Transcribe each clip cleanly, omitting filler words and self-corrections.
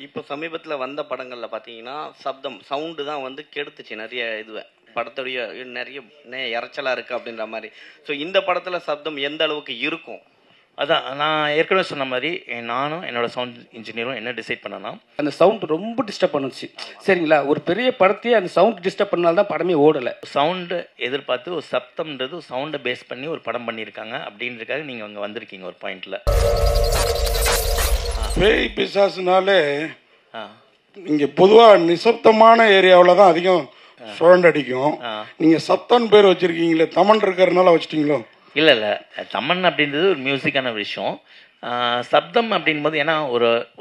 இப்போ சமீபத்தில் வந்த படங்களில் பார்த்தீங்கன்னா சவுண்டு தான் வந்து கெடுத்துச்சு நிறைய இதுவை. படத்துடைய நிறைய இறைச்சலாக இருக்குது அப்படின்ற மாதிரி. ஸோ இந்த படத்தில் சப்தம் எந்த அளவுக்கு இருக்கும்? அதான் நான் ஏற்கனவே சொன்ன மாதிரி நானும் என்னோட சவுண்ட் இன்ஜினியரும் என்ன டிசைட் பண்ணனா, அந்த சவுண்ட் ரொம்ப டிஸ்டர்ப் பண்ணுச்சு. சரிங்களா, ஒரு பெரிய படத்தையே அந்த சவுண்ட் டிஸ்டர்ப் பண்ணால்தான் படமே ஓடலை. சவுண்டு எதிர்பார்த்து ஒரு சப்தம்ன்றது சவுண்டை பேஸ் பண்ணி ஒரு படம் பண்ணியிருக்காங்க அப்படின்றதுக்காக நீங்கள் அங்கே வந்திருக்கீங்க ஒரு பாயிண்டில். பேய் பிசாசுனாலே இங்கே பொதுவாக நிசப்தமான ஏரியாவில் தான் அதிகம் சுழண்டடிக்கும். நீங்கள் சப்தம் பேர் வச்சுருக்கீங்களே, தமன் இருக்கிறதுனால வச்சுட்டீங்களோ? இல்லை இல்லை, தமன் அப்படின்றது ஒரு மியூசிக்கான விஷயம். சப்தம் அப்படின்போது ஏன்னா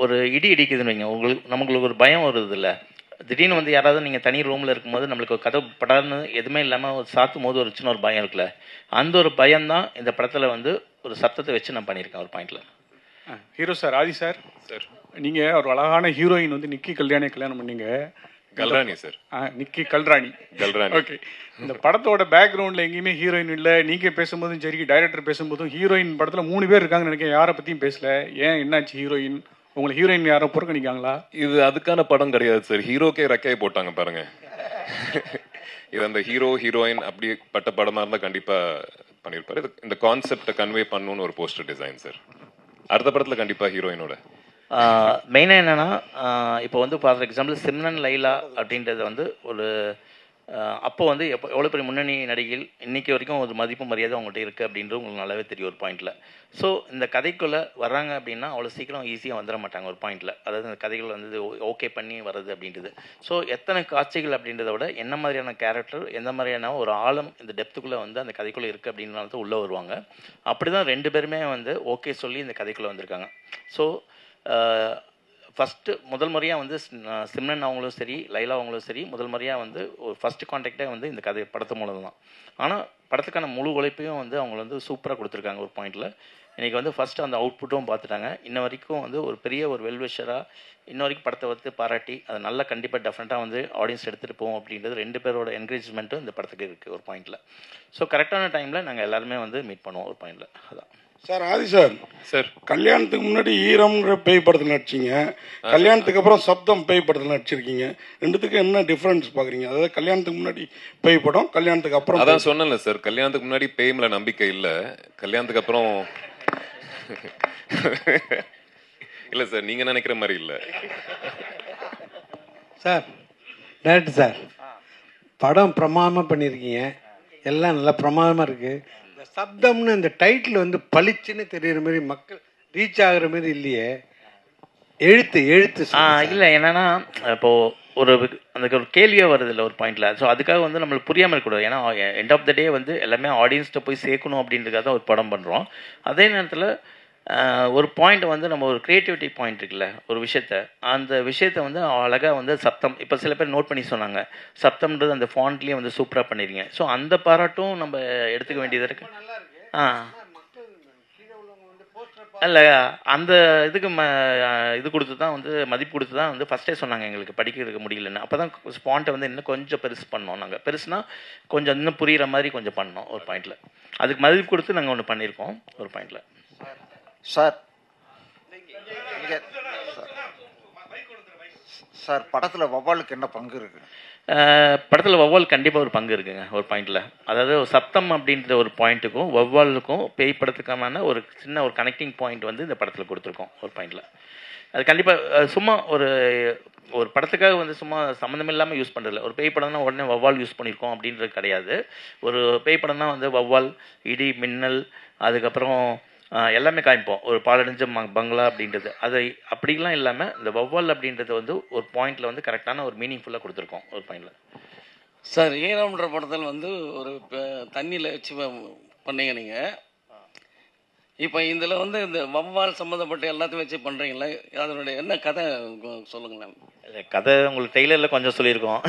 ஒரு இடி இடிக்குதுன்னு வைங்க, நமக்கு ஒரு பயம் வருது இல்லை. திடீர்னு வந்து யாராவது நீங்கள் தனி ரூமில் இருக்கும்போது நம்மளுக்கு ஒரு கதை படான்னு எதுவுமே இல்லாமல் ஒரு சாத்தும் போது ஒரு சின்ன ஒரு பயம் இருக்குல்ல, அந்த ஒரு பயம்தான் இந்த படத்தில் வந்து ஒரு சப்தத்தை வச்சு நான் பண்ணியிருக்கேன் ஒரு பாயிண்டில். ஹீரோ சார், ஆதி சார், நீங்கள் ஒரு அழகான ஹீரோயின் வந்து நிக்கி கல்யாணி கல்யாணம் பண்ணீங்க. கல்ராணி சார். நிக்கி கல்ராணி. ஓகே, இந்த படத்தோட பேக்ரவுண்டில் எங்கேயுமே ஹீரோயின் இல்லை. நீங்கள் பேசும்போதும் சரி, டைரக்டர் பேசும்போதும் ஹீரோயின் படத்தில் 3 பேர் இருக்காங்கன்னு நினைக்கிறேன். யாரை பற்றியும் பேசல. ஏன், என்னாச்சு? ஹீரோயின் உங்களை ஹீரோயின் யாரோ புறக்கணிக்காங்களா? இது அதுக்கான படம் கிடையாது சார். ஹீரோக்கே ரெக்கையை போட்டாங்க பாருங்க. இது அந்த ஹீரோ ஹீரோயின் அப்படிப்பட்ட படமாக இருந்தால் கண்டிப்பாக பண்ணியிருப்பாரு. இந்த கான்செப்டை கன்வே பண்ணணும்னு ஒரு போஸ்டர் டிசைன் சார். அடுத்த படத்தில் கண்டிப்பாக ஹீரோயினோட மெயினாக என்னென்னா, இப்போ வந்து ஃபார் எக்ஸாம்பிள் சிம்ரன் லைலா அப்படின்றது வந்து ஒரு அப்போ வந்து எவ்வளோ பெரிய முன்னணி நடிகைகள் இன்றைக்கி வரைக்கும் ஒரு மதிப்பு மரியாதை அவங்கள்ட்ட இருக்குது அப்படின்றது உங்களுக்கு நல்லாவே தெரியும் ஒரு பாயிண்டில். ஸோ இந்த கதைக்குள்ளே வர்றாங்க அப்படின்னா அவ்வளோ சீக்கிரம் ஈஸியாக வந்துட மாட்டாங்க ஒரு பாயிண்டில். அதாவது இந்த கதைகள் வந்து ஓகே பண்ணி வர்றது அப்படின்றது. ஸோ எத்தனை காட்சிகள் அப்படின்றத விட என்ன மாதிரியான கேரக்டர், எந்த மாதிரியான ஒரு ஆழம் இந்த டெப்த்துக்குள்ளே வந்து அந்த கதைக்குள்ளே இருக்குது அப்படின்றனால தான் உள்ளே வருவாங்க. அப்படி தான் 2 பேருமே வந்து ஓகே சொல்லி இந்த கதைக்குள்ளே வந்திருக்காங்க. ஸோ ஃபஸ்ட்டு முதல் முறையாக வந்து சிம்ரன் அவங்களும் சரி, லைலா அவங்களும் சரி, முதல் முறையாக வந்து ஒரு ஃபஸ்ட்டு கான்டாக்டே வந்து இந்த கதை படத்து மூலம் தான். ஆனால் படத்துக்கான முழு உழைப்பையும் வந்து அவங்க வந்து சூப்பராக கொடுத்துருக்காங்க ஒரு பாயிண்டில். இன்றைக்கி வந்து ஃபஸ்ட்டு அந்த அவுட்புட்டும் பார்த்துட்டாங்க. இன்ன வரைக்கும் வந்து ஒரு பெரிய ஒரு வெல்விஷராக இன்ன வரைக்கும் படத்தை வந்து பாராட்டி அதை நல்லா கண்டிப்பாக டெஃபினட்டாக வந்து ஆடியன்ஸ் எடுத்துகிட்டு போவோம் அப்படின்றது 2 பேரோட என்கரேஜ்மெண்ட்டும் இந்த படத்துக்கு இருக்குது ஒரு பாயிண்டில். ஸோ கரெக்டான டைமில் நாங்கள் எல்லாருமே வந்து மீட் பண்ணுவோம் ஒரு பாயிண்டில். அதான் சார். ஆதி சார், கல்யாணத்துக்கு முன்னாடி ஈரம்ன்ற பேய் படத்தில் நடிச்சிங்க, கல்யாணத்துக்கு அப்புறம் சப்தம் பேய் படத்தில் நடிச்சிருக்கீங்க. ரெண்டுத்துக்கும் என்ன டிஃப்ரென்ஸ் பார்க்குறீங்க? அதாவது கல்யாணத்துக்கு முன்னாடி பேய் படம், கல்யாணத்துக்கு அப்புறம். அதான் சொன்னேன்ல சார், கல்யாணத்துக்கு முன்னாடி பேய் மேல நம்பிக்கை இல்லை, கல்யாணத்துக்கு அப்புறம் இல்லை சார், நீங்கள் நினைக்கிற மாதிரி இல்லை சார். டேரக்டர் சார், படம் பிரமாதமாக பண்ணியிருக்கீங்க, எல்லாம் நல்லா பிரமாதமாக இருக்குது. இந்த சப்தம்னு இந்த டைட்டில் வந்து பளிச்சுன்னு தெரியுற மாதிரி மக்கள் ரீச் ஆகுற மாதிரி இல்லையே. எழுத்து இல்லை, என்னன்னா இப்போது அந்த ஒரு கேள்வியாக வருது இல்லை ஒரு பாயிண்டில். ஸோ அதுக்காக வந்து நம்மளுக்கு புரியாமல் இருக்கக்கூடாது. ஏன்னா எண்ட் ஆஃப் த டே வந்து எல்லாமே ஆடியன்ஸ்கிட்ட போய் சேர்க்கணும் அப்படின்றதுக்காக தான் ஒரு படம் பண்ணுறோம். அதே நேரத்தில் ஒரு பாயிண்ட் வந்து நம்ம ஒரு க்ரியேட்டிவிட்டி பாயிண்ட் இருக்குல்ல ஒரு அந்த விஷயத்தை வந்து அழகாக வந்து சப்தம், இப்போ சில பேர் நோட் பண்ணி சொன்னாங்க, சப்தம்ன்றது அந்த ஃபாண்ட்லேயே வந்து சூப்பராக பண்ணிடுங்க. ஸோ அந்த பாராட்டும் நம்ம எடுத்துக்க வேண்டியது இருக்குது. இல்லை, அந்த இதுக்கு இது கொடுத்து தான் வந்து மதிப்பு கொடுத்து தான் வந்து ஃபஸ்ட்டே சொன்னாங்க எங்களுக்கு படிக்கிறதுக்கு முடியலன்னு. அப்போ தான் ஸ்பாண்ட்டை வந்து இன்னும் கொஞ்சம் பெருசு பண்ணோம். நாங்கள் பெருசுனா கொஞ்சம் இன்னும் புரிகிற மாதிரி கொஞ்சம் பண்ணோம் ஒரு பாயிண்டில். அதுக்கு மதிப்பு கொடுத்து நாங்கள் ஒன்று பண்ணியிருக்கோம் ஒரு பாயிண்டில். சார், படத்தில் வவ்வாலுக்கு என்ன பங்கு இருக்குது? படத்தில் வவ்வால் கண்டிப்பாக ஒரு பங்கு இருக்குங்க ஒரு பாயிண்டில். அதாவது சப்தம் அப்படின்ற ஒரு பாயிண்ட்டுக்கும் வவ்வாலுக்கும் பேய் படத்துக்கான ஒரு சின்ன ஒரு கனெக்டிங் பாயிண்ட் வந்து இந்த படத்தில் கொடுத்துருக்கோம் ஒரு பாயிண்டில். அது கண்டிப்பாக சும்மா ஒரு படத்துக்காக வந்து சும்மா சம்மந்தம் இல்லாமல் யூஸ் பண்ணுறதில்ல. ஒரு பேய் படம்னா உடனே வவ்வால் யூஸ் பண்ணியிருக்கோம் அப்படின்றது கிடையாது. ஒரு பேய் படம்னா வந்து வவ்வால், இடி, மின்னல், அதுக்கப்புறம் எல்லாமே காமிப்போம். ஒரு பாலடைஞ்ச பங்களா அப்படின்றது அது அப்படிலாம் இல்லாமல் இந்த வவ்வால் அப்படின்றது வந்து ஒரு பாயிண்டில் வந்து கரெக்டான ஒரு மீனிங்ஃபுல்லாக கொடுத்துருக்கோம் ஒரு பாயிண்டில். சார், ஈரம்ன்ற படத்தில் வந்து ஒரு தண்ணியில் வச்சு பண்ணீங்க நீங்கள். இப்போ இதில் வந்து இந்த வவ்வால் சம்மந்தப்பட்ட எல்லாத்தையும் வச்சு பண்ணுறீங்களே, அதனுடைய என்ன கதை சொல்லுங்களேன். கதை உங்களுக்கு டெய்லரில் கொஞ்சம் சொல்லியிருக்கோம்.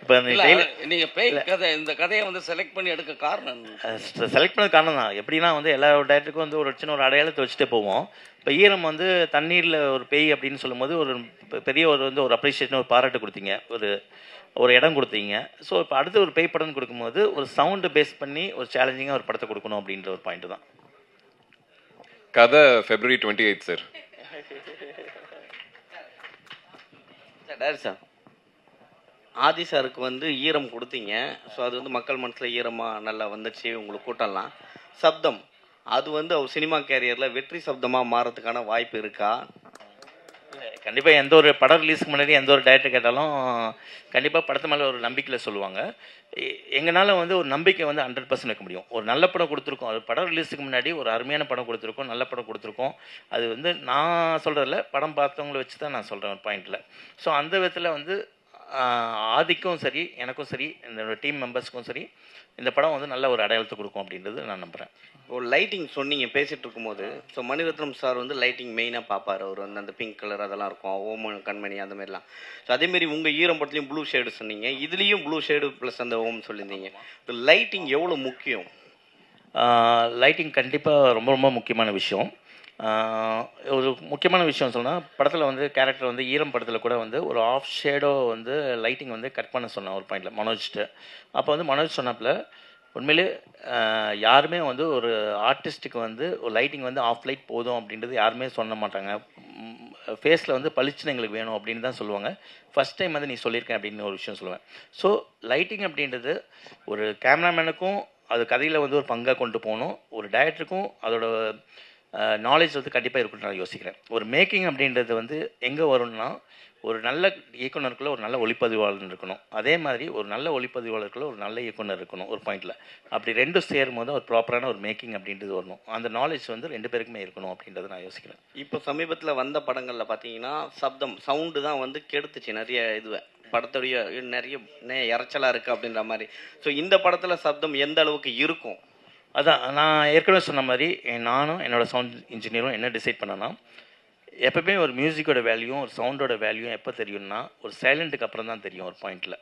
இப்போ நீங்கள் பேய் கதை, இந்த கதையை வந்து செலக்ட் பண்ணி எடுக்க காரணம் செலக்ட் பண்ண காரணம் தான். எப்படின்னா வந்து எல்லா டேரக்டருக்கும் வந்து ஒரு சின்ன ஒரு அடையாளத்தை வச்சுட்டே போவோம். இப்போ ஈரம் வந்து தண்ணீரில் ஒரு பேய் அப்படின்னு சொல்லும்போது ஒரு பெரிய ஒரு அப்ரிஷியேஷன், ஒரு பாராட்டு கொடுத்தீங்க, ஒரு இடம் கொடுத்தீங்க. ஸோ இப்போ அடுத்து ஒரு பேய் படம் கொடுக்கும்போது ஒரு சவுண்டு பேஸ் பண்ணி ஒரு சேலஞ்சிங்காக ஒரு படத்தை கொடுக்கணும் அப்படின்ற ஒரு பாயிண்ட் தான். கதை February 28 சார். டேரக்டர் சார், ஆதி சாருக்கு வந்து ஈரம் கொடுத்தீங்க. ஸோ அது வந்து மக்கள் மனசில் ஈரமாக நல்லா வந்துச்சு உங்களுக்கு கூட்டம்லாம். சப்தம் அது வந்து அவர் சினிமா கேரியரில் வெற்றி சப்தமாக மாறதுக்கான வாய்ப்பு இருக்கா? கண்டிப்பாக எந்த ஒரு படம் ரிலீஸ்க்கு முன்னாடி எந்த ஒரு டைரக்டர் கேட்டாலும் கண்டிப்பாக படத்து மேலே ஒரு நம்பிக்கையில் சொல்லுவாங்க. எங்களால் வந்து ஒரு நம்பிக்கை வந்து 100% வைக்க முடியும். ஒரு நல்ல படம் கொடுத்துருக்கோம், அது படம் ரிலீஸுக்கு முன்னாடி ஒரு அருமையான படம் கொடுத்துருக்கோம், நல்ல படம் கொடுத்துருக்கோம். அது வந்து நான் சொல்கிறதில்ல, படம் பார்த்தவங்கள வச்சு தான் நான் சொல்கிறேன் ஒரு பாயிண்டில். ஸோ அந்த விதத்தில் வந்து ஆதிக்கும் சரி, எனக்கும் சரி, இந்த டீம் மெம்பர்ஸ்க்கும் சரி, இந்த படம் வந்து நல்ல ஒரு அடையாளத்தை கொடுக்கும் அப்படின்றது நான் நம்புகிறேன். ஒரு லைட்டிங் சொன்னீங்க பேசிகிட்டு இருக்கும்போது. ஸோ மணிரத்னம் சார் வந்து லைட்டிங் மெயினாக பார்ப்பார். அவர் வந்து அந்த பிங்க் கலர் அதெல்லாம் இருக்கும், ஓம் கண்மணி அந்த மாதிரிலாம். ஸோ அதேமாரி உங்கள் ஈரம் படத்துலையும் ப்ளூ ஷேடு சொன்னீங்க, இதுலேயும் ப்ளூ ஷேடு ப்ளஸ் அந்த ஓம் சொல்லியிருந்தீங்க. லைட்டிங் எவ்வளோ முக்கியம்? லைட்டிங் கண்டிப்பாக ரொம்ப ரொம்ப முக்கியமான விஷயம். ஒரு முக்கியமான விஷயம் சொன்னால், படத்தில் வந்து கேரக்டர் வந்து ஈரம் படத்தில் கூட வந்து ஒரு ஆஃப் ஷேடோ வந்து லைட்டிங் வந்து கட் பண்ண சொன்னேன் ஒரு பாயிண்டில் மனோஜ்ட்டு. அப்போ வந்து மனோஜ் சொன்னப்பில் உண்மையிலே யாருமே வந்து ஒரு ஆர்டிஸ்ட்டுக்கு வந்து ஒரு லைட்டிங் வந்து ஆஃப் லைட் போதும் அப்படின்றது யாருமே சொல்ல மாட்டாங்க. ஃபேஸில் வந்து பளிச்சுன்னு எங்களுக்கு வேணும் அப்படின்னு தான் சொல்லுவாங்க. ஃபஸ்ட் டைம் வந்து நீ சொல்லியிருக்கேன் அப்படின்னு ஒரு விஷயம் சொல்லுவேன். ஸோ லைட்டிங் அப்படின்றது ஒரு கேமராமேனுக்கும் அது கதையில் வந்து ஒரு பங்காக கொண்டு போகணும், ஒரு டைரக்டருக்கும் அதோட நாலேஜ் வந்து கண்டிப்பாக இருக்குன்னு நான் யோசிக்கிறேன். ஒரு மேக்கிங் அப்படின்றது வந்து எங்கே வரும்னா, ஒரு நல்ல இயக்குனருக்குள்ள ஒரு நல்ல ஒளிப்பதிவாளர் இருக்கணும், அதே மாதிரி ஒரு நல்ல ஒளிப்பதிவாளருக்குள்ள ஒரு நல்ல இயக்குனர் இருக்கணும் ஒரு பாயிண்டில். அப்படி ரெண்டும் சேரும் போது ஒரு ப்ராப்பரான ஒரு மேக்கிங் அப்படின்றது வரணும். அந்த நாலேஜ் வந்து 2 பேருக்குமே இருக்கணும் அப்படின்றத நான் யோசிக்கிறேன். இப்போ சமீபத்தில் வந்த படங்களில் பார்த்தீங்கன்னா சப்தம் சவுண்டு தான் வந்து கெடுத்துச்சு நிறைய இதுவை. படத்துடைய நிறைய இறைச்சலாக இருக்குது அப்படின்ற மாதிரி. ஸோ இந்த படத்தில் சப்தம் எந்த அளவுக்கு இருக்கும்? அதான் நான் ஏற்கனவே சொன்ன மாதிரி நானும் என்னோடய சவுண்ட் இன்ஜினியரும் என்ன டிசைட் பண்ணோன்னா, எப்போவுமே ஒரு மியூசிக்கோட வேல்யூ ஒரு சவுண்டோட வேல்யூ எப்போ தெரியும்னா, ஒரு சைலண்ட்டுக்கு அப்புறம் தான் தெரியும் ஒரு பாயிண்டில்.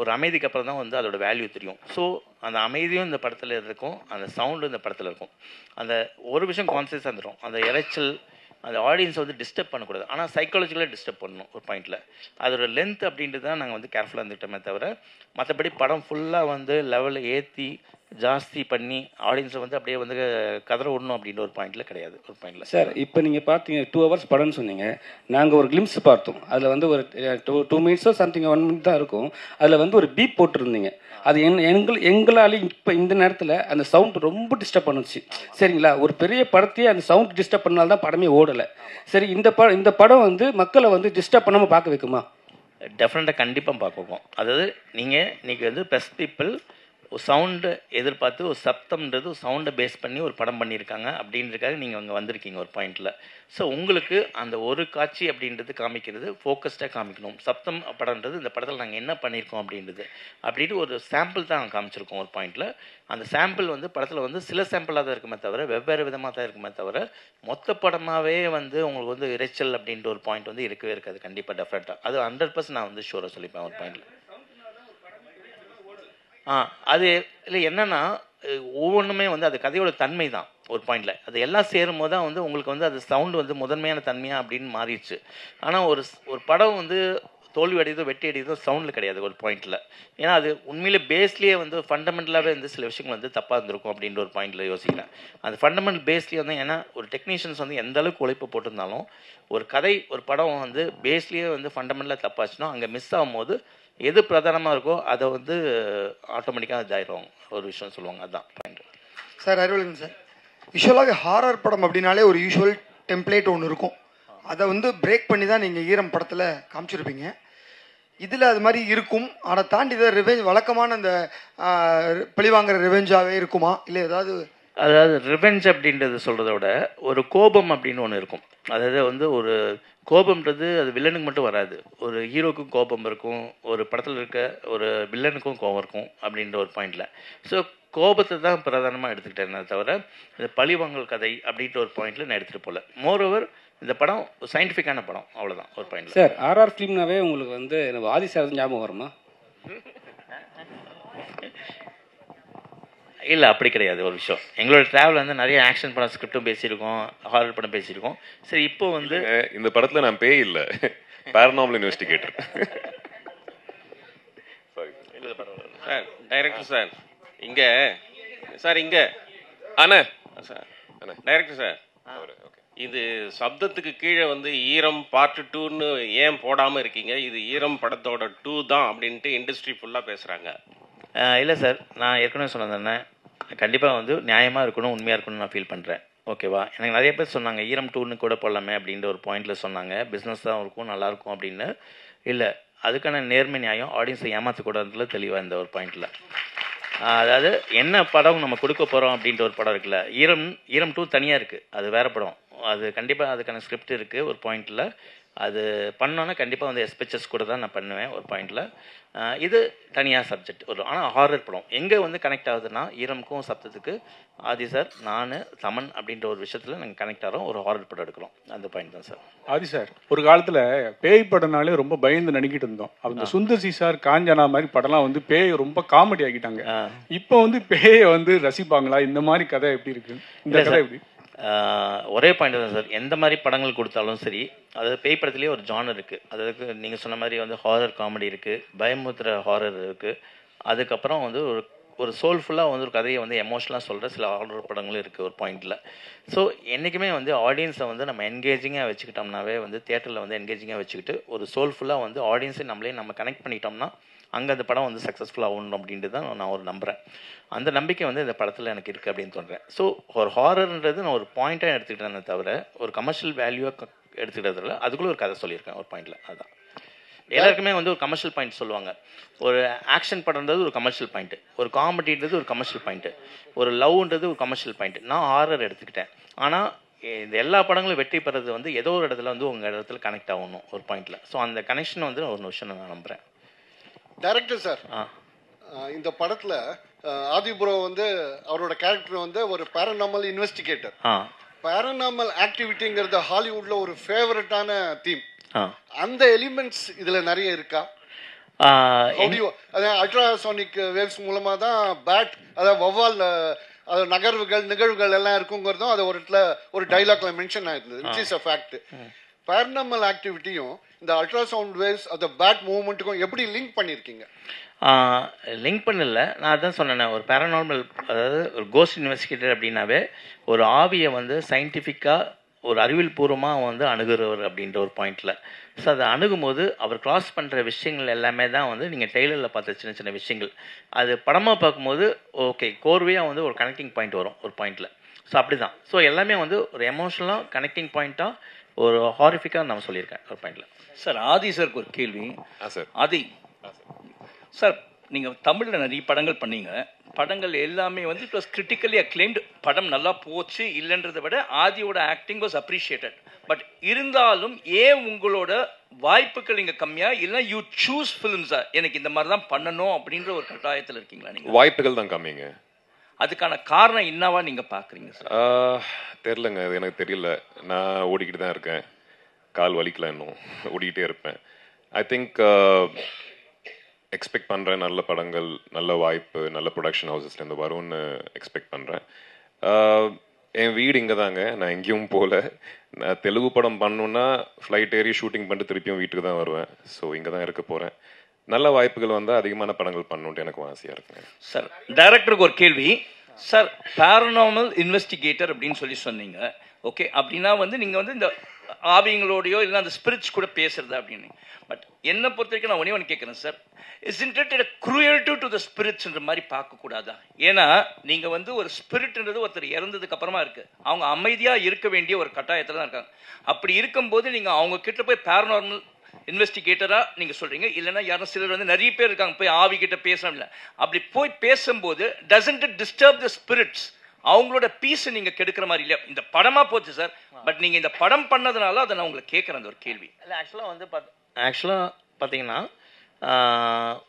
ஒரு அமைதிக்கு அப்புறம் தான் வந்து அதோட வேல்யூ தெரியும். ஸோ அந்த அமைதியும் இந்த படத்தில் இருக்கும், அந்த சவுண்டும் இந்த படத்தில் இருக்கும். அந்த ஒரு விஷயம் கான்சியஸாக இருந்துடும், அந்த இறைச்சல் அந்த ஆடியன்ஸை வந்து டிஸ்டர்ப் பண்ணக்கூடாது, ஆனால் சைக்காலஜிக்கலாக டிஸ்டர்ப் பண்ணணும் ஒரு பாயிண்டில். அதோட லென்த் அப்படின்றது தான் நாங்கள் வந்து கேர்ஃபுல்லாக இருந்துக்கிட்டோமே தவிர, மற்றபடி படம் ஃபுல்லாக வந்து லெவலில் ஏற்றி ஜாஸ்தி பண்ணி ஆடியன்ஸை வந்து அப்படியே வந்து கதற விடணும் அப்படின்ற ஒரு பாயிண்டில் கிடையாது ஒரு பாயிண்டில். சார், இப்போ நீங்கள் பார்த்தீங்க 2 hours படம்னு சொன்னீங்க, நாங்கள் ஒரு கிளிம்ஸ் பார்த்தோம். அதில் வந்து ஒரு 2 minutes சம்திங் 1 minute தான் இருக்கும். அதில் வந்து ஒரு பீப் போட்டிருந்தீங்க. அது எங்களாலையும் இப்போ இந்த நேரத்தில் அந்த சவுண்ட் ரொம்ப டிஸ்டர்ப் பண்ணுச்சு. சரிங்களா, ஒரு பெரிய படத்தையே அந்த சவுண்ட் டிஸ்டர்ப் பண்ணால்தான் படமே ஓடலை. சரி, இந்த படம் வந்து மக்களை வந்து டிஸ்டர்ப் பண்ணாமல் பார்க்க வைக்குமா? டெஃபினட்டாக கண்டிப்பாக பார்க்குவோம். அதாவது நீங்கள் இன்றைக்கி வந்து பெஸ்ட் பீப்புள் ஒரு சவுண்டு எதிர்பார்த்து ஒரு சப்தம்ன்றது ஒரு சவுண்டை பேஸ் பண்ணி ஒரு படம் பண்ணியிருக்காங்க அப்படின்றதுக்காக நீங்கள் அங்கே வந்திருக்கீங்க ஒரு பாயிண்டில். ஸோ உங்களுக்கு அந்த ஒரு காட்சி அப்படின்றது காமிக்கிறது ஃபோக்கஸ்டாக காமிக்கணும். சப்தம் படம்ன்றது இந்த படத்தில் நாங்கள் என்ன பண்ணியிருக்கோம் அப்படின்றது அப்படின்ட்டு ஒரு சாம்பிள் தான் காமிச்சிருக்கோம் ஒரு பாயிண்டில். அந்த சாம்பிள் வந்து படத்தில் வந்து சில சாம்பிளாக தான் இருக்குமே தவிர வெவ்வேறு விதமாக தான் இருக்குமே தவிர மொத்த படமாகவே வந்து உங்களுக்கு வந்து இறைச்சல் அப்படின்ற ஒரு பாயிண்ட் வந்து இருக்கவே இருக்காது. கண்டிப்பாக டெஃபினட்டாக அது 100% நான் வந்து ஷூராக சொல்லிப்பேன் ஒரு பாயிண்டில். அது இல்லை என்னென்னா, ஒவ்வொன்றுமே வந்து அது கதையோட தன்மை தான் ஒரு பாயிண்டில். அது எல்லாம் சேரும் போது தான் வந்து உங்களுக்கு வந்து அது சவுண்டு வந்து முதன்மையான தன்மையாக அப்படின்னு மாறிடுச்சு. ஆனால் ஒரு படம் வந்து தோல்வி அடையதோ வெட்டி அடையதோ சவுண்டில் கிடையாது ஒரு பாயிண்டில். ஏன்னா அது உண்மையிலே பேஸ்லேயே வந்து ஃபண்டமெண்டலாகவே வந்து சில விஷயங்கள் வந்து தப்பாக இருந்திருக்கும் அப்படின்ற ஒரு பாயிண்டில் யோசிக்கிறேன். அந்த ஃபண்டமெண்டல் பேஸ்லேயே வந்து ஏன்னா ஒரு டெக்னீஷியன்ஸ் வந்து எந்த அளவுக்கு உழைப்பு போட்டிருந்தாலும் ஒரு கதை ஒரு படம் வந்து பேஸ்லேயே வந்து ஃபண்டமெண்டலாக தப்பாச்சுன்னா அங்கே மிஸ் ஆகும்போது எது பிரதானமாக இருக்கோ அதை வந்து ஆட்டோமேட்டிக்காக இதாயிரும் ஒரு விஷயம் சொல்லுவாங்க. அதுதான் பாயிண்ட். சார் அறிவழகன் சார், யூஸ்வலாகவே ஹாரர் படம் அப்படின்னாலே ஒரு யூஸ்வல் டெம்ப்ளேட் ஒன்று இருக்கும். அதை வந்து பிரேக் பண்ணி தான் நீங்கள் ஈரம் படத்தில் காமிச்சிருப்பீங்க. இதில் அது மாதிரி இருக்கும். அதை தாண்டி இதை ரிவெஞ்ச் வழக்கமான அந்த பழிவாங்கிற ரிவெஞ்சாகவே இருக்குமா, இல்லை அதாவது ரிவெஞ்ச் அப்படின்றது சொல்கிறத விட ஒரு கோபம் அப்படின்னு ஒன்று இருக்கும். அதாவது வந்து ஒரு கோபம்ன்றது அது வில்லனுக்கு மட்டும் வராது, ஒரு ஹீரோக்கும் கோபம் இருக்கும், ஒரு படத்தில் இருக்க ஒரு வில்லனுக்கும் கோபம் இருக்கும் அப்படின்ற ஒரு பாயிண்டில். ஸோ கோபத்தை தான் பிரதானமாக எடுத்துக்கிட்டேன் தவிர இந்த பழிவாங்கல் கதை அப்படின்ற ஒரு பாயிண்டில் நான் எடுத்துகிட்டு போகல. மோரோவர் இந்த படம் சயின்டிஃபிக்கான படம், அவ்வளோதான் ஒரு பாயிண்டில். சார், ஆர்ஆர் ஃபிலிம்னாவே உங்களுக்கு வந்து ஆதி சார் ஞாபகம் வருமா? இல்லை, அப்படி கிடையாது ஒரு விஷயம். எங்களோட ட்ராவல் வந்து நிறைய ஆக்ஷன் படம் ஸ்கிரிப்டும் பேசியிருக்கோம், ஹாரர் படம் பேசியிருக்கோம். சரி, இப்போ வந்து இந்த படத்தில் நான் பேய் இல்லை, paranormal investigator. Sir director sir இங்கே சார் இங்கே அண்ணா சார் டைரக்டர் சார் இது சப்தத்துக்கு கீழே வந்து ஈரம் பார்ட் 2ன்னு ஏன் போடாமல் இருக்கீங்க? இது ஈரம் படத்தோட 2 தான் அப்படின்ட்டு இண்டஸ்ட்ரி ஃபுல்லாக பேசுகிறாங்க. இல்லை சார், நான் ஏற்கனவே சொன்னது கண்டிப்பாக வந்து நியாயமாக இருக்கணும், உண்மையாக இருக்கணும்னு நான் ஃபீல் பண்ணுறேன். ஓகேவா? எனக்கு நிறைய பேர் சொன்னாங்க ஈரம் 2ன்னு கூட போடலாமே அப்படின்ற ஒரு பாயிண்டில் சொன்னாங்க. பிஸ்னஸ் தான் இருக்கும், நல்லாயிருக்கும் அப்படின்னு. இல்லை, அதுக்கான நேர்மை நியாயம் ஆடியன்ஸை ஏமாற்றக்கூடாதுல தெளிவாக இந்த ஒரு பாயிண்டில். அதாவது என்ன படம் நம்ம கொடுக்க போகிறோம் அப்படின்ற ஒரு படம் இருக்குல்ல, ஈரம் 2 தனியாக இருக்குது, அது வேறு படம். அது கண்டிப்பாக அதுக்கான ஸ்கிரிப்ட் இருக்குது ஒரு பாயிண்டில். அது பண்ணோன்னா கண்டிப்பாக வந்து எஸ்பெச்சஸ் கூட தான் நான் பண்ணுவேன் ஒரு பாயிண்டில். இது தனியாக சப்ஜெக்ட் ஒரு. ஆனால் ஹாரர் படம் எங்கே வந்து கனெக்ட் ஆகுதுன்னா ஈரமுக்கும் சப்தத்துக்கு ஆதி சார், நான், தமன் அப்படின்ற ஒரு விஷயத்தில் நாங்கள் கனெக்ட் ஆகிறோம். ஒரு ஹாரர் படம் எடுக்கிறோம், அந்த பாயிண்ட் தான் சார். ஆதி சார், ஒரு காலத்தில் பேய் படம்னாலே ரொம்ப பயந்து நினைக்கிட்டு இருந்தோம். அந்த சுந்தர்சி சார், காஞ்சனா மாதிரி படம்லாம் வந்து பேயை ரொம்ப காமெடி ஆக்கிட்டாங்க. இப்போ வந்து பேயை வந்து ரசிப்பாங்களா? இந்த மாதிரி கதை எப்படி இருக்கு? இந்த கதை எப்படி? ஒரே பாயிண்ட் தான் சார். எந்த மாதிரி படங்கள் கொடுத்தாலும் சரி, அதாவது பேய் படத்துலேயே ஒரு ஜானர் இருக்குது. அதாவது நீங்கள் சொன்ன மாதிரி வந்து ஹாரர் காமெடி இருக்குது, பயமுறுத்துகிற ஹாரர் இருக்குது. அதுக்கப்புறம் வந்து ஒரு சோல்ஃபுல்லாக வந்து ஒரு கதையை வந்து எமோஷனலாக சொல்கிற சில ஹாரர் படங்களும் இருக்குது ஒரு பாயிண்டில். ஸோ என்றைக்குமே வந்து ஆடியன்ஸை வந்து நம்ம என்கேஜிங்காக வச்சுக்கிட்டோம்னாவே வந்து தியேட்டரில் வந்து என்கேஜிங்காக வச்சுக்கிட்டு ஒரு சோல்ஃபுல்லாக வந்து ஆடியன்ஸை நம்ம கனெக்ட் பண்ணிட்டோம்னா அங்கே அந்த படம் வந்து சக்ஸஸ்ஃபுல் ஆகணும் அப்படின்ட்டு தான் நான் ஒரு நம்புகிறேன். அந்த நம்பிக்கை வந்து இந்த படத்தில் எனக்கு இருக்குது அப்படின்னு தோன்றேன். ஸோ ஒரு ஹாரர்ன்றது நான் ஒரு பாயிண்ட்டாக எடுத்துக்கிட்டேனே தவிர ஒரு கமர்ஷியல் வேல்யூவாக எடுத்துக்கிட்டதில்ல. அதுக்குள்ளே ஒரு கதை சொல்லியிருக்கேன் ஒரு பாயிண்டில். அதுதான் எல்லாருக்குமே வந்து ஒரு கமர்ஷியல் பாயிண்ட் சொல்லுவாங்க. ஒரு ஆக்ஷன் படம்ன்றது ஒரு கமர்ஷியல் பாயிண்ட்டு, ஒரு காமெடின்றது ஒரு கமர்ஷியல் பாயிண்ட்டு, ஒரு லவ்ன்றது ஒரு கமர்ஷியல் பாயிண்ட்டு. நான் ஹாரர் எடுத்துக்கிட்டேன். ஆனால் இந்த எல்லா படங்களும் வெற்றி பெறது வந்து ஏதோ ஒரு இடத்துல வந்து உங்கள் இடத்துல கனெக்ட் ஆகணும் ஒரு பாயிண்டில். ஸோ அந்த கனெக்ஷன் வந்து ஒரு விஷயம் நான் நம்புகிறேன். டைரக்டர் சார், இந்த படத்தில் ஆதிபுரோ வந்து அவரோட கேரக்டர் வந்து ஒரு பேரநார்மல் இன்வெஸ்டிகேட்டர். பேரநார்மல் ஆக்டிவிட்டிங்கிறது ஹாலிவுட்ல ஒரு ஃபேவரட்டான தீம். அந்த எலிமெண்ட்ஸ் இதுல நிறைய இருக்கா? அல்ட்ராசானிக் வேவ்ஸ் மூலமா தான் பேட், அதாவது வௌவால் நகர்வுகள் நிகழ்வுகள் எல்லாம் இருக்குங்கிறதும் அது ஒரு டைலாக்ல மென்ஷன் ஆயிருந்தது, which is a fact. Paranormal ஆக்டிவிட்டியும் இந்த அல்ட்ராசவுண்ட் வேவ்ஸ் அந்த பேட் மூவ்மெண்ட்டுக்கும் எப்படி லிங்க் பண்ணியிருக்கீங்க? லிங்க் பண்ணல, நான் அதான் சொன்னேன். ஒரு பேரநார்மல், அதாவது ஒரு கோஸ்ட் இன்வெஸ்டிகேட்டர் அப்படின்னாவே ஒரு ஆவியை வந்து சயின்டிஃபிக்காக ஒரு அறிவியல் பூர்வமாக வந்து அணுகுறவர் அப்படின்ற ஒரு பாயிண்டில். ஸோ அதை அணுகும்போது அவர் கிராஸ் பண்ணுற விஷயங்கள் எல்லாமே தான் வந்து நீங்கள் டெய்லரில் பார்த்த சின்ன சின்ன விஷயங்கள். அது படமாக பார்க்கும்போது ஓகே கோர்வையாக வந்து ஒரு கனெக்டிங் பாயிண்ட் வரும் ஒரு பாயிண்டில். ஸோ அப்படி தான். ஸோ எல்லாமே வந்து ஒரு எமோஷனலாக கனெக்டிங் பாயிண்ட்டாக ஒரு ஹாரிஃபிக்காக நான் சொல்லியிருக்கேன் ஒரு பாயிண்டில். சார், ஆதி சாருக்கு ஒரு கேள்வி. சார் ஆதி சார், நீங்கள் தமிழில் நிறைய படங்கள் பண்ணீங்க. படங்கள் எல்லாமே வந்து இட் வாஸ் கிரிட்டிக்கலி அக்ளைம்டு. படம் நல்லா போச்சு இல்லைன்றதை விட ஆதியோட ஆக்டிங் வாஸ் அப்ரிஷியேட்டட். பட் இருந்தாலும் ஏன் உங்களோட வாய்ப்புகள் இங்கே கம்மியாக இல்லை? யூ சூஸ் ஃபிலிம்ஸா எனக்கு இந்த மாதிரி தான் பண்ணணும் அப்படின்ற ஒரு கட்டாயத்தில் இருக்கீங்களா நீங்கள்? வாய்ப்புகள் தான் கம்மிங்க. அதுக்கான காரணம் என்னவா நீங்கள் பார்க்குறீங்க சார்? தெரிலங்க, அது எனக்கு தெரியல. நான் ஓடிக்கிட்டு தான் இருக்கேன், கால் வலிக்கல, இன்னும் ஓடிக்கிட்டே இருப்பேன். ஐ திங்க் எக்ஸ்பெக்ட் பண்ணுறேன் நல்ல படங்கள், நல்ல வாய்ப்பு, நல்ல ப்ரொடக்ஷன் ஹவுசஸ்லேருந்து வரும்னு எக்ஸ்பெக்ட் பண்ணுறேன். என் வீடு இங்கே தாங்க, நான் எங்கேயும் போகல. நான் தெலுங்கு படம் பண்ணணுன்னா ஃப்ளைட் ஏறி ஷூட்டிங் பண்ணிட்டு திருப்பியும் வீட்டுக்கு தான் வருவேன். ஸோ இங்கே தான் இருக்க போகிறேன். நல்ல வாய்ப்புகள் வந்தால் அதிகமான படங்கள் பண்ணணுன்ட்டு எனக்கு ஆசையாக இருக்குங்க. சார், டைரக்டருக்கு ஒரு கேள்வி. சார், பேரநார்மல் இன்வெஸ்டிகேட்டர் அப்படின்னு சொன்னீங்க. ஓகே, அப்படின்னா வந்து நீங்கள் வந்து இந்த ஆவிங்களோடையோ இல்லை அந்த ஸ்பிரிட்ஸ் கூட பேசுறது அப்படின்னு. பட் என்னை பொறுத்த வரைக்கும் நான் ஒன்று கேட்குறேன் sir, isn't it a cruelty to the spiritsன்ற மாதிரி பார்க்கக்கூடாதா? ஏன்னா நீங்கள் வந்து ஒரு ஸ்பிரிட்ன்றது ஒருத்தர் இறந்ததுக்கு அப்புறமா இருக்குது, அவங்க அமைதியாக இருக்க வேண்டிய ஒரு கட்டாயத்தில் தான் இருக்காங்க. அப்படி இருக்கும்போது நீங்கள் அவங்க கிட்ட போய் பேரநார்மல் இன்வெஸ்டிகேட்டராக நீங்கள் சொல்கிறீங்க, இல்லைன்னா யாரும் சிலர் வந்து நிறைய பேர் இருக்காங்க போய் ஆவி கிட்ட பேசணும் இல்லை, அப்படி போய் பேசும்போது doesn't it disturb the spirits? அவங்களோட பீஸை நீங்கள் கெடுக்கிற மாதிரி இல்லையா? இந்த படமாக போச்சு சார், பட் நீங்கள் இந்த படம் பண்ணதுனால அதை நான் உங்களை கேட்குறேன் அந்த ஒரு கேள்வி. இல்லை, ஆக்சுவலாக பார்த்தீங்கன்னா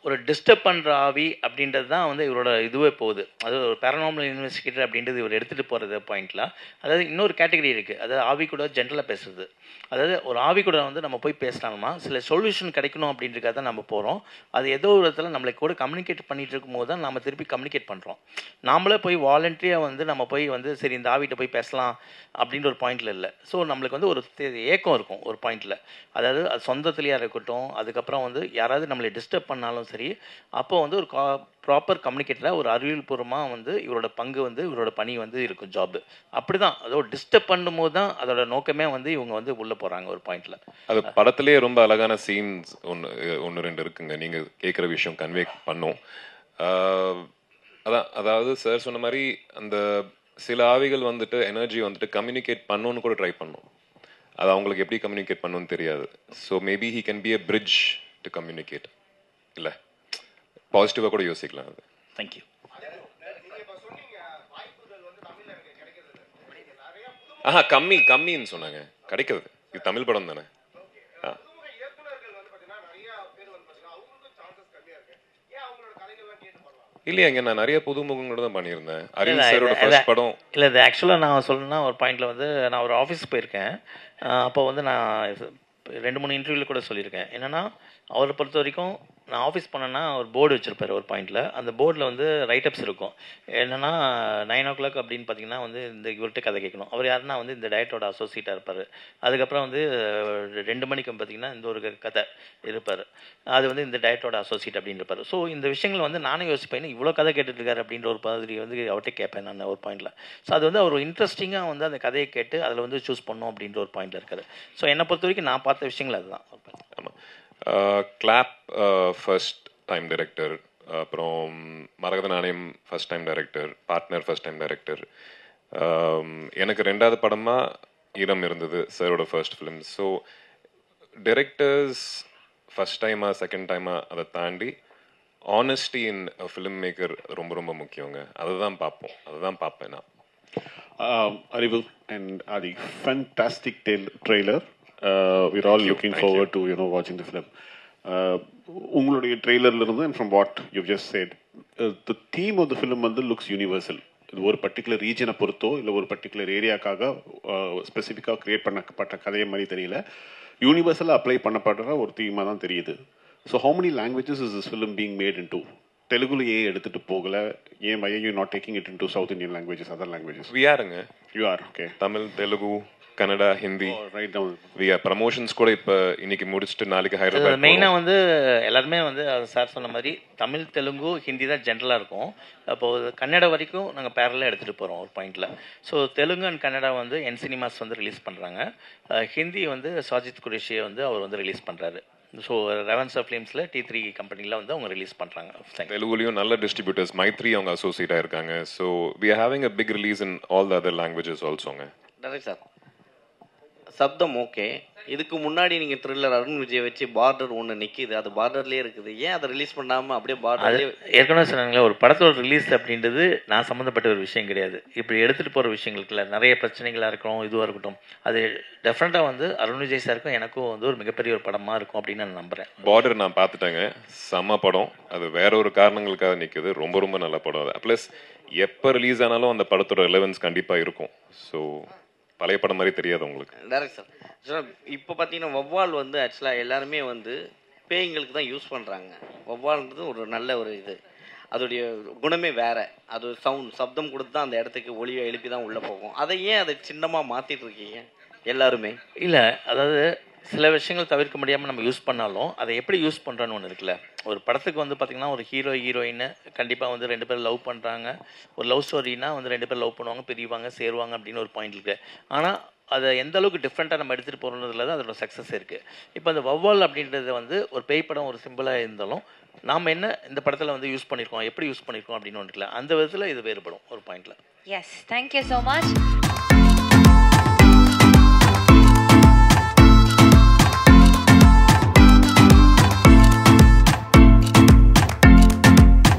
ஒரு டிஸ்டர்ப் பண்ணுற ஆவி அப்படின்றது தான் வந்து இவரோட இதுவே போகுது. அது ஒரு பேரநார்மல் இன்வெஸ்டிகேட்டர் அப்படின்றது இவர் எடுத்துகிட்டு போகிறது பாயிண்டில். அதாவது இன்னொரு கேட்டகரி இருக்குது, அதாவது ஆவி கூட ஜென்ரலாக பேசுறது. அதாவது ஒரு ஆவி கூட வந்து நம்ம போய் பேசினாலுமா சில சொல்யூஷன் கிடைக்கணும் அப்படின்றதுக்காக தான் நம்ம போகிறோம். அது ஏதோ ஒரு இடத்துல நம்மளை கூட கம்யூனிகேட் பண்ணிகிட்டு இருக்கும்போது தான் நம்ம திருப்பி கம்யூனிகேட் பண்ணுறோம். நாமளே போய் வாலண்டரியாக வந்து நம்ம போய் வந்து சரி இந்த ஆவிட்ட போய் பேசலாம் அப்படின்ற ஒரு பாயிண்டில் இல்லை. ஸோ நம்மளுக்கு வந்து ஒரு ஏக்கம் இருக்கும் ஒரு பாயிண்டில். அதாவது அது சொந்தத்துலேயாக இருக்கட்டும், அதுக்கப்புறம் வந்து யாராவது நம்மளை இவங்களை டிஸ்டர்ப் பண்ணாலும் சரி, அப்போ வந்து ஒரு ப்ராப்பர் கம்யூனிகேட்டராக ஒரு அறிவியல்பூர்வமாக வந்து இவரோட பங்கு வந்து இவரோட பணி வந்து இருக்கும் ஜாப். அப்படி தான் அதோட டிஸ்டர்ப் பண்ணும்போது தான் அதோட நோக்கமே வந்து இவங்க வந்து உள்ளே போகிறாங்க ஒரு பாயிண்டில். அது படத்துலேயே ரொம்ப அழகான சீன்ஸ் ஒன்று ரெண்டு இருக்குங்க. நீங்கள் கேட்குற விஷயம் கன்வே பண்ணும். அதாவது சார் சொன்ன மாதிரி அந்த சில ஆவிகள் வந்துட்டு எனர்ஜி வந்துட்டு கம்யூனிகேட் பண்ணணும்னு கூட ட்ரை பண்ணும். அது அவங்களுக்கு எப்படி கம்யூனிகேட் பண்ணணும்னு தெரியாது. So maybe he can be a bridge to communicate. இல்லை, பாசிட்டிவாக கூட யோசிக்கலாம் அது. தேங்க்யூ. கம்மின்னு சொன்னாங்க. கிடைக்கிறது. இது தமிழ் படம் தானே. இல்லையாங்க, நான் நிறைய புதுமுகங்களோட தான் பண்ணியிருந்தேன். அரவிந்த் சாரோட ஃபர்ஸ்ட் படம் இல்லை, இது ஆக்சுவலாக நான் சொல்லணும்னா ஒரு பாயிண்டில் வந்து நான் ஒரு ஆஃபீஸ் போயிருக்கேன். அப்போ வந்து நான் 2-3 இன்டர்வியூவில் கூட சொல்லியிருக்கேன். என்னென்னா அவரை பொறுத்த வரைக்கும் நான் ஆஃபீஸ் பண்ணேன்னா ஒரு போர்டு வச்சுருப்பார் ஒரு பாயிண்டில். அந்த போர்டில் வந்து ரைட்டப்ஸ் இருக்கும். என்னென்னா 9 o'clock அப்படின்னு பார்த்தீங்கன்னா வந்து இந்த இவர்கிட்ட கதை கேட்கணும். அவர் யாருன்னா வந்து இந்த டயட்டோட அசோசியேட்டாக இருப்பார். அதுக்கப்புறம் வந்து 2 மணிக்கு பார்த்தீங்கன்னா இந்த ஒரு கதை இருப்பார். அது வந்து இந்த டயட்டோட அசோசியேட் அப்படின்னு இருப்பார். ஸோ இந்த விஷயங்கள் வந்து நானும் யோசிப்பேன், இவ்வளோ கதை கேட்டுட்ருக்காரு அப்படின்ற ஒரு மாதிரி வந்து அவர்கிட்ட கேட்பேன் நான் ஒரு பாயிண்டில். ஸோ அது வந்து அவர் இன்ட்ரெஸ்டிங்காக வந்து அந்த கதையை கேட்டு அதில் வந்து சூஸ் பண்ணோம் அப்படின்ற ஒரு பாயிண்டில் இருக்காரு. ஸோ என்னை பொறுத்த வரைக்கும் நான் பார்த்த விஷயங்கள் அதுதான். ஆமாம். கிளாப் ஃபர்ஸ்ட் டைம் டைரக்டர், அப்புறம் மரகத நாணயம் first time director, partner first time director. எனக்கு 2வது படமாக ஈரம் இருந்தது, சாரோட first film. So directors first டைமா செகண்ட் டைமா அதை தாண்டி ஆனஸ்டி இன் ஃபிலிம் மேக்கர் ரொம்ப ரொம்ப முக்கியங்க. அதை தான் பார்ப்பேன் நான். Arivu and Adi, fantastic trailer. We're all looking forward to watching the film. உங்களுடைய ட்ரெய்லர்ல இருந்து and from what you've just said, the theme of the film வந்து looks universal. இது ஒரு பர்டிகுலர் ரீஜனை பொறுத்தோ இல்லை ஒரு பர்டிகுலர் ஏரியாக்காக ஸ்பெசிஃபிக்காக கிரியேட் பண்ணப்பட்ட கதையை மாதிரி தெரியல, யூனிவர்சலாக அப்ளை பண்ணப்படுற ஒரு தீமாக தான் தெரியுது. So how many languages is this film being made into? தெலுங்குல ஏன் எடுத்துட்டு போகல? ஏன் why are you not taking it into South Indian languages, other languages? We are-ங்க. You are, okay. Tamil, Telugu, Kannada, Hindi. Write down. We are promotions கூட இப்போ இன்னைக்கு முடிச்சுட்டு நாளைக்கு ஹைதராபாத். மெயினாக வந்து எல்லாருமே வந்து சார் சொன்ன மாதிரி தமிழ், தெலுங்கு, ஹிந்தி தான் ஜென்ரலாக இருக்கும். அப்போது கன்னடா வரைக்கும் நாங்கள் பேரலாக எடுத்துகிட்டு போகிறோம் ஒரு பாயிண்டில். ஸோ தெலுங்கு அண்ட் கன்னடா வந்து என் சினிமாஸ் வந்து ரிலீஸ் பண்ணுறாங்க. ஹிந்தி வந்து சாஜித் குரேஷியை வந்து அவர் வந்து ரிலீஸ் பண்ணுறாரு. ஸோ ரெவன்ஸா ஃபிலிம்ஸில் T3 கம்பெனியில் வந்து அவங்க ரிலீஸ் பண்ணுறாங்க. தெலுங்குலையும் நல்ல டிஸ்ட்ரிபியூட்டர்ஸ் மைத்ரி அவங்க அசோசியேட் ஆயிருக்காங்க. So we are having a big release in all the other languages ஆல்சோங்க. டேரக்ட் சார், சப்தம் ஓகே. இதுக்கு முன்னாடி நீங்கள் த்ரில்லர் அருண் விஜய் வச்சு பார்டர் ஒன்று நிற்கிது, அது பார்டர்லேயே இருக்குது. ஏன் அதை ரிலீஸ் பண்ணாமல் அப்படியே பார்டர்லேயே? ஏற்கனவே சொன்னாங்களே, ஒரு படத்தோட ரிலீஸ் அப்படின்றது நான் சம்மந்தப்பட்ட ஒரு விஷயம் கிடையாது. இப்படி எடுத்துகிட்டு போகிற விஷயங்களுக்குல நிறைய பிரச்சனைகளாக இருக்கட்டும், இதுவாக இருக்கட்டும், அது டெஃபினட்டாக வந்து அருண் விஜய் சாருக்கும் எனக்கும் வந்து ஒரு மிகப்பெரிய ஒரு படமாக இருக்கும் அப்படின்னு நான் நம்புகிறேன். பார்டர் நான் பார்த்துட்டேங்க, செம்ம படம். அது வேற ஒரு காரணங்களுக்காக நிற்குது. ரொம்ப ரொம்ப நல்ல படம். ப்ளஸ் எப்போ ரிலீஸ் ஆனாலும் அந்த படத்தோட ரெலவன்ஸ் கண்டிப்பாக இருக்கும். ஸோ பழைய படம் மாதிரி தெரியாது உங்களுக்கு. டேரக்ட் சார், இப்போ பார்த்தீங்கன்னா வவ்வால் வந்து ஆக்சுவலாக எல்லாருமே வந்து பேய்களுக்கு தான் யூஸ் பண்ணுறாங்க. வவ்வால்ன்றது ஒரு நல்ல ஒரு இது, அதோடைய குணமே வேற. அது சப்தம் கொடுத்து தான் அந்த இடத்துக்கு ஒளியை எழுப்பி தான் உள்ளே போகும். அதை ஏன் அதை சின்னமாக மாற்றிட்டு இருக்கீங்க எல்லாருமே? இல்லை, அதாவது சில விஷயங்கள் தவிர்க்க முடியாமல் நம்ம யூஸ் பண்ணாலும் அதை எப்படி யூஸ் பண்ணுறோன்னு ஒன்று இருக்குல்ல. ஒரு படத்துக்கு வந்து பார்த்திங்கன்னா ஒரு ஹீரோயின் கண்டிப்பாக வந்து 2 பேர் லவ் பண்ணுறாங்க. ஒரு லவ் ஸ்டோரினா வந்து 2 பேர் லவ் பண்ணுவாங்க, பிரிவாங்க, சேருவாங்க அப்படின்னு ஒரு பாயிண்ட் இருக்குது. ஆனால் அதை எந்த அளவுக்கு டிஃப்ரெண்ட்டாக நம்ம எடுத்துகிட்டு போகிறதுல தான் அதோட சக்ஸஸ் இருக்குது. இப்போ அந்த வவ்வால் அப்படின்றது வந்து ஒரு பேய் படம் ஒரு சிம்பிளாக இருந்தாலும் நாம் என்ன இந்த படத்தில் வந்து யூஸ் பண்ணியிருக்கோம், எப்படி யூஸ் பண்ணியிருக்கோம் அப்படின்னு ஒன்று இருக்குல்ல, அந்த விதத்தில் இது வேறுபடும் ஒரு பாயிண்டில். Yes, thank you so much.